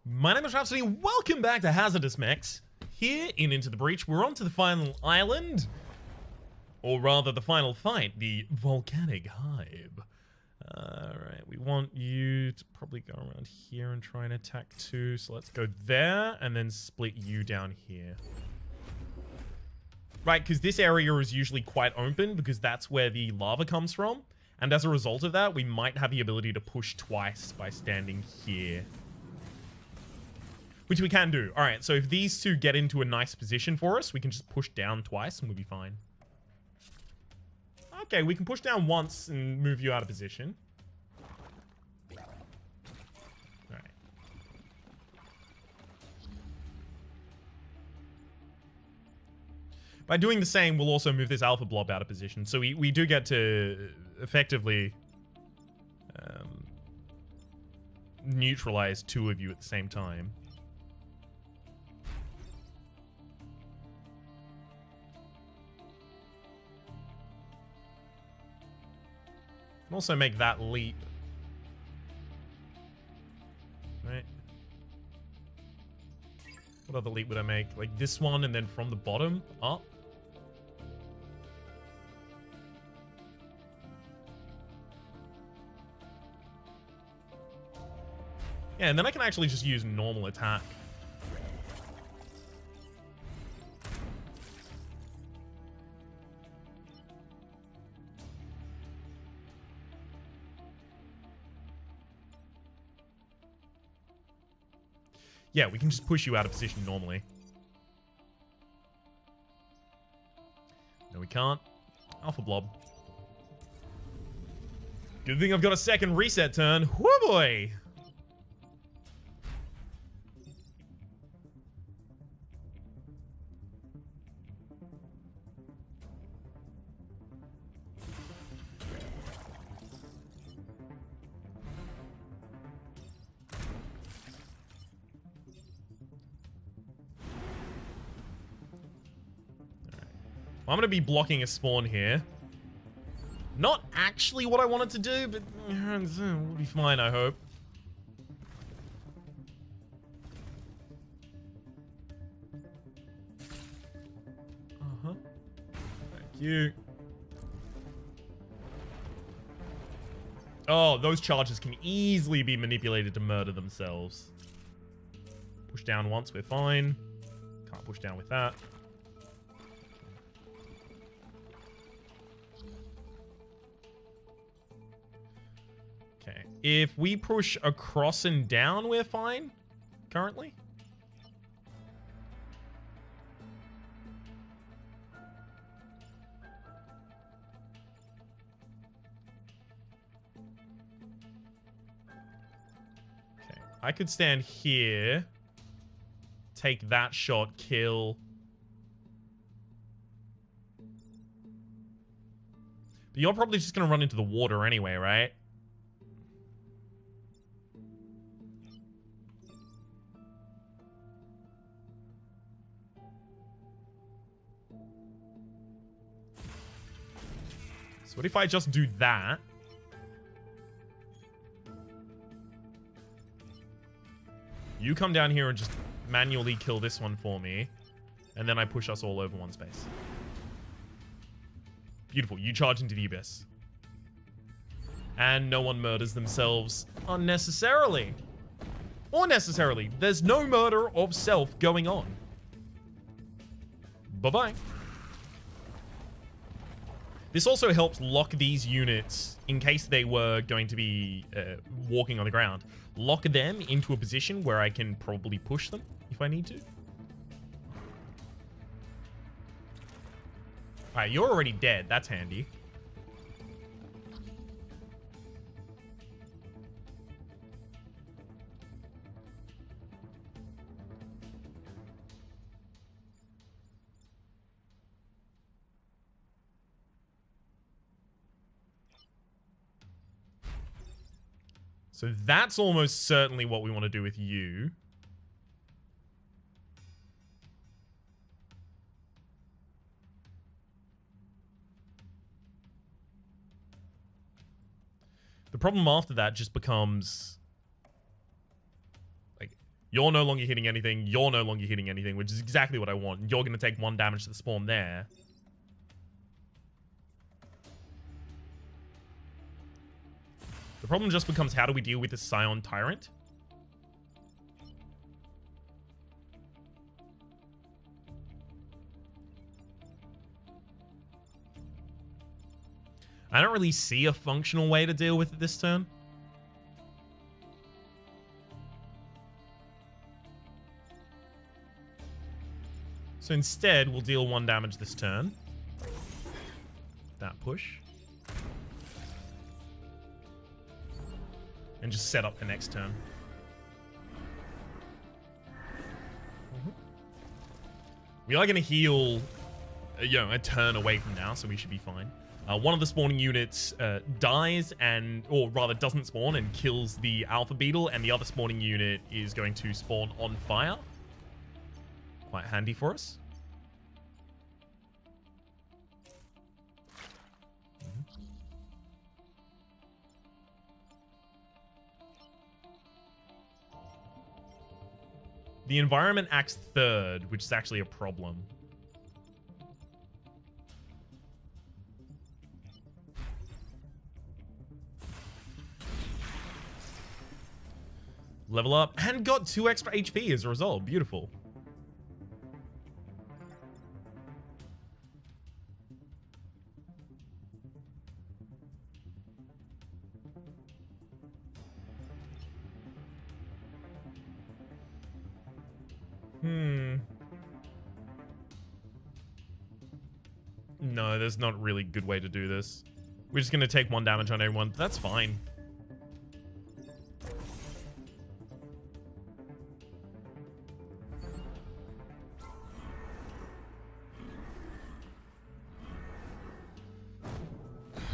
My name is Rhapsody, and welcome back to Hazardous Mechs. Here in Into the Breach, we're on to the final island. Or rather, the final fight, the Volcanic Hive. Alright, we want you to probably go around here and try and attack too. So let's go there, and then split you down here. Right, because this area is usually quite open, because that's where the lava comes from. And as a result of that, we might have the ability to push twice by standing here. Which we can do. Alright, so if these two get into a nice position for us, we can just push down twice and we'll be fine. Okay, we can push down once and move you out of position. Alright. By doing the same, we'll also move this alpha blob out of position. So we do get to effectively neutralize two of you at the same time. Can also make that leap. Right. What other leap would I make? Like this one and then from the bottom up? Yeah, and then I can actually just use normal attack. Yeah, we can just push you out of position normally. No, we can't. Alpha blob. Good thing I've got a second reset turn. Woo boy! I'm going to be blocking a spawn here. Not actually what I wanted to do, but we'll be fine, I hope. Uh-huh. Thank you. Oh, those charges can easily be manipulated to murder themselves. Push down once, we're fine. Can't push down with that. Okay, if we push across and down, we're fine, currently. Okay, I could stand here, take that shot, kill. But you're probably just going to run into the water anyway, right? What if I just do that? You come down here and just manually kill this one for me. And then I push us all over one space. Beautiful. You charge into the abyss. And no one murders themselves unnecessarily. Or necessarily. There's no murder of self going on. Bye-bye. This also helps lock these units, in case they were going to be walking on the ground. Lock them into a position where I can probably push them, if I need to. Alright, you're already dead. That's handy. So that's almost certainly what we want to do with you. The problem after that just becomes You're no longer hitting anything. You're no longer hitting anything, which is exactly what I want. You're going to take 1 damage to the spawn there. The problem just becomes, how do we deal with the Scion Tyrant? I don't really see a functional way to deal with it this turn. So instead, we'll deal 1 damage this turn. That push. And just set up for next turn. We are going to heal, a turn away from now, so we should be fine. One of the spawning units dies or rather doesn't spawn and kills the Alpha Beetle, and the other spawning unit is going to spawn on fire. Quite handy for us. The environment acts third, which is actually a problem. Level up and got 2 extra HP as a result. Beautiful. No, there's not really a good way to do this. We're just going to take 1 damage on everyone. That's fine.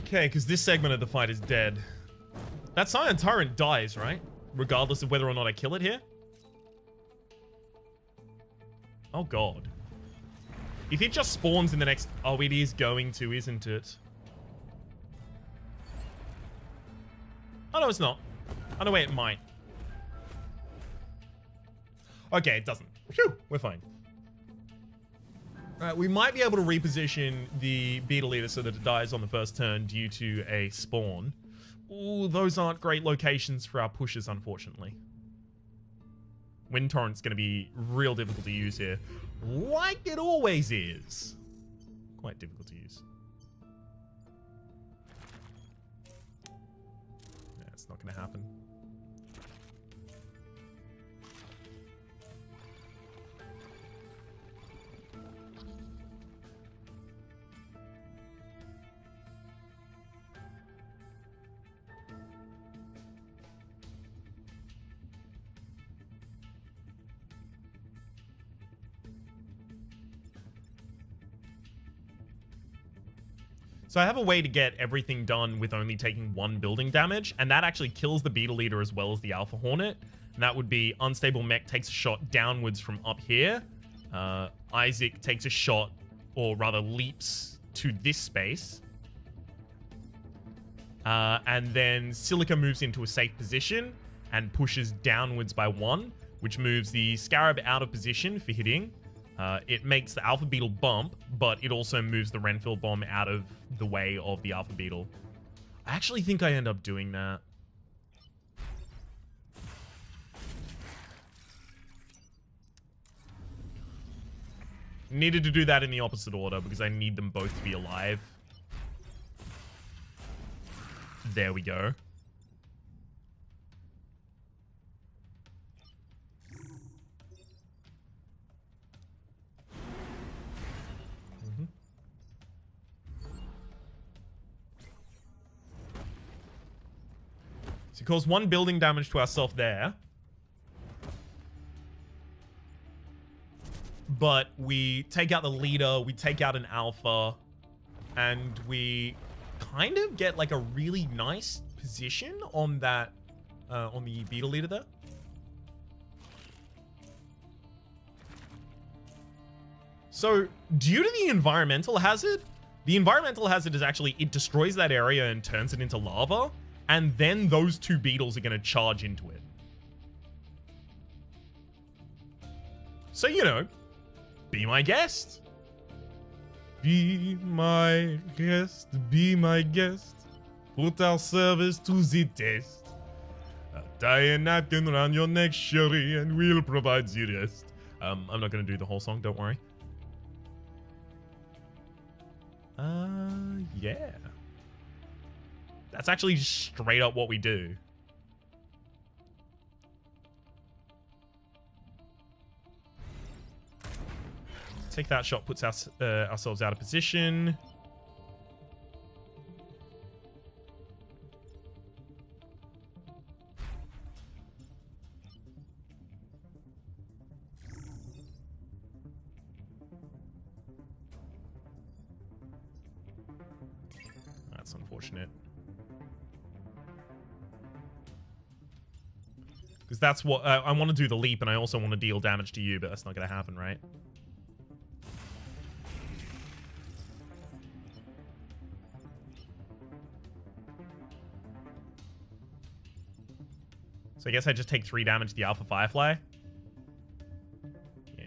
Okay, because this segment of the fight is dead. That Scion Tyrant dies, right? Regardless of whether or not I kill it here? Oh, God. If it just spawns in the next... Oh, it is going to, isn't it? Oh, no, it's not. Oh, no, wait, it might. Okay, it doesn't. Phew, we're fine. Alright, we might be able to reposition the Beetle Eater so that it dies on the first turn due to a spawn. Ooh, those aren't great locations for our pushes, unfortunately. Wind Torrent's going to be real difficult to use here. Like it always is. Quite difficult to use. Yeah, it's not going to happen. So I have a way to get everything done with only taking 1 building damage, and that actually kills the Beetle Eater as well as the Alpha Hornet. And that would be Unstable Mech takes a shot downwards from up here. Isaac takes a shot, or rather leaps to this space. And then Silica moves into a safe position and pushes downwards by 1, which moves the Scarab out of position for hitting. It makes the Alpha Beetle bump, but it also moves the Renfield Bomb out of the way of the Alpha Beetle. I actually think I end up doing that. Needed to do that in the opposite order because I need them both to be alive. There we go. So it causes 1 building damage to ourselves there. But we take out the leader, we take out an alpha, and we kind of get like a really nice position on that, on the Beetle Leader there. So, due to the environmental hazard is actually, it destroys that area and turns it into lava. And then those 2 beetles are going to charge into it. So, you know, be my guest. Be my guest, be my guest. Put our service to the test. Tie a napkin around your neck, Sherry, and we'll provide the rest. I'm not going to do the whole song, don't worry. Yeah. That's actually straight up what we do. Take that shot, puts ourselves out of position. That's unfortunate. Because that's what... I want to do the leap, and I also want to deal damage to you, but that's not going to happen, right? So I guess I just take 3 damage to the Alpha Firefly. Yeah.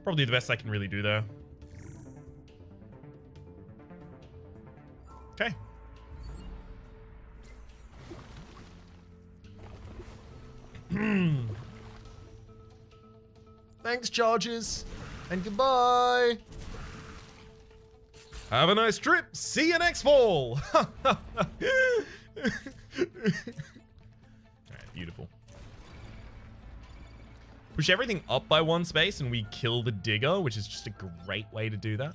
Probably the best I can really do, though. Okay. Thanks, Charges. And goodbye. Have a nice trip. See you next fall. Alright, beautiful. Push everything up by 1 space and we kill the digger, which is just a great way to do that.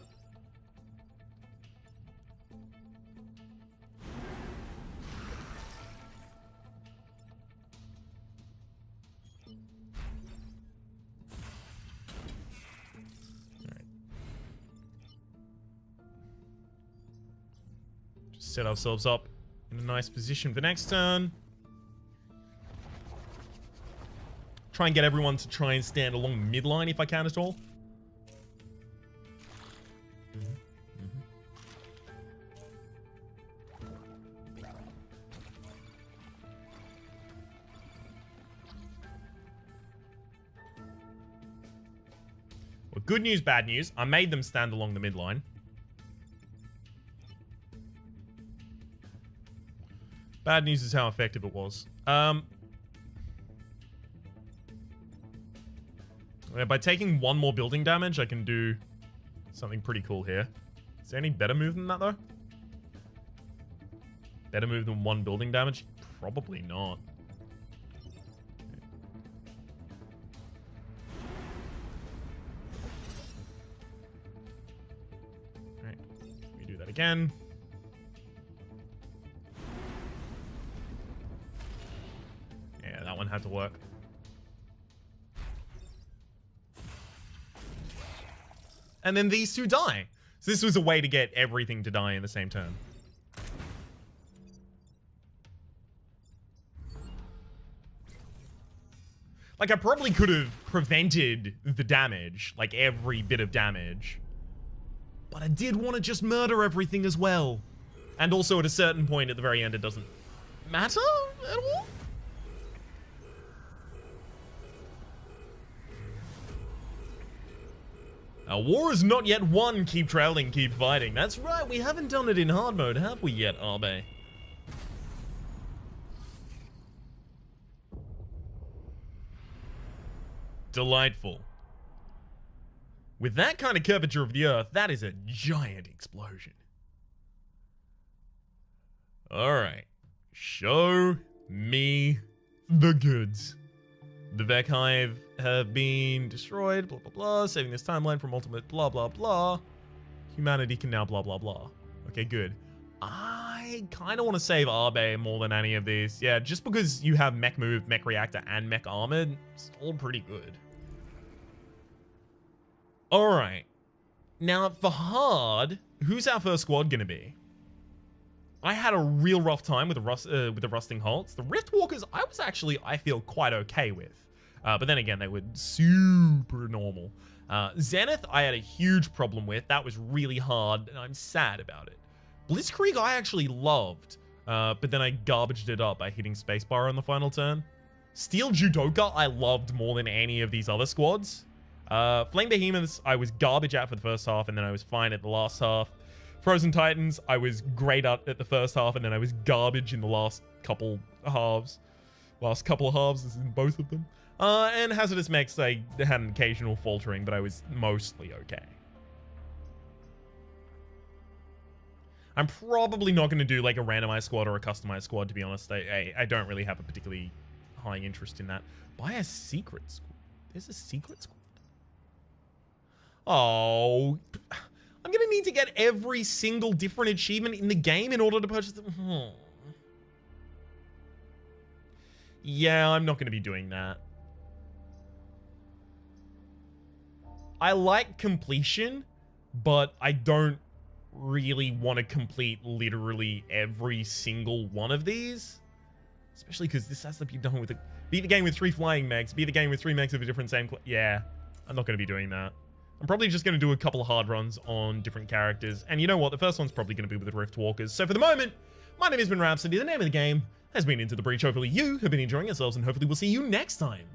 Set ourselves up in a nice position for next turn. Try and get everyone to try and stand along the midline if I can at all. Well, good news, bad news. I made them stand along the midline. Bad news is how effective it was. By taking 1 more building damage, I can do something pretty cool here. Is there any better move than that, though? Better move than 1 building damage? Probably not. Alright, we do that again. That one had to work. And then these 2 die. So this was a way to get everything to die in the same turn. Like, I probably could have prevented the damage, like every bit of damage. But I did want to just murder everything as well. And also at a certain point at the very end, it doesn't matter at all. Our war is not yet won. Keep trailing, keep fighting. That's right, we haven't done it in hard mode, have we yet, Arbe? Delightful. With that kind of curvature of the Earth, that is a giant explosion. Alright. Show me the goods. The Vec Hive have been destroyed, blah, blah, blah. Saving this timeline from ultimate blah, blah, blah. Humanity can now blah, blah, blah. Okay, good. I kind of want to save Arbe more than any of these. Yeah, just because you have Mech Move, Mech Reactor, and Mech Armored, it's all pretty good. Alright. Now, for hard, who's our first squad going to be? I had a real rough time with the Rusting Holts. The Riftwalkers, I was actually, I feel, quite okay with. But then again, they were super normal. Zenith, I had a huge problem with. That was really hard, and I'm sad about it. Blitzkrieg, I actually loved. But then I garbaged it up by hitting spacebar on the final turn. Steel Judoka I loved more than any of these other squads. Flame Behemoths I was garbage at for the first half, and then I was fine at the last half. Frozen Titans I was great at the first half, and then I was garbage in the last couple halves. Last couple of halves is in both of them. And Hazardous Mechs, I had an occasional faltering, but I was mostly okay. I'm probably not going to do like a randomized squad or a customized squad, to be honest. I don't really have a particularly high interest in that. Buy a secret squad. There's a secret squad. Oh, I'm going to need to get every single different achievement in the game in order to purchase them. Yeah, I'm not going to be doing that. I like completion, but I don't really want to complete literally every single one of these. Especially because this has to be done with a... Beat the game with 3 flying mechs. Beat the game with 3 mechs of a different same... Yeah, I'm not going to be doing that. I'm probably just going to do a couple of hard runs on different characters. And you know what? The first one's probably going to be with the Rift Walkers. So for the moment, my name has been Rhapsody. The name of the game has been Into the Breach. Hopefully you have been enjoying yourselves, and hopefully we'll see you next time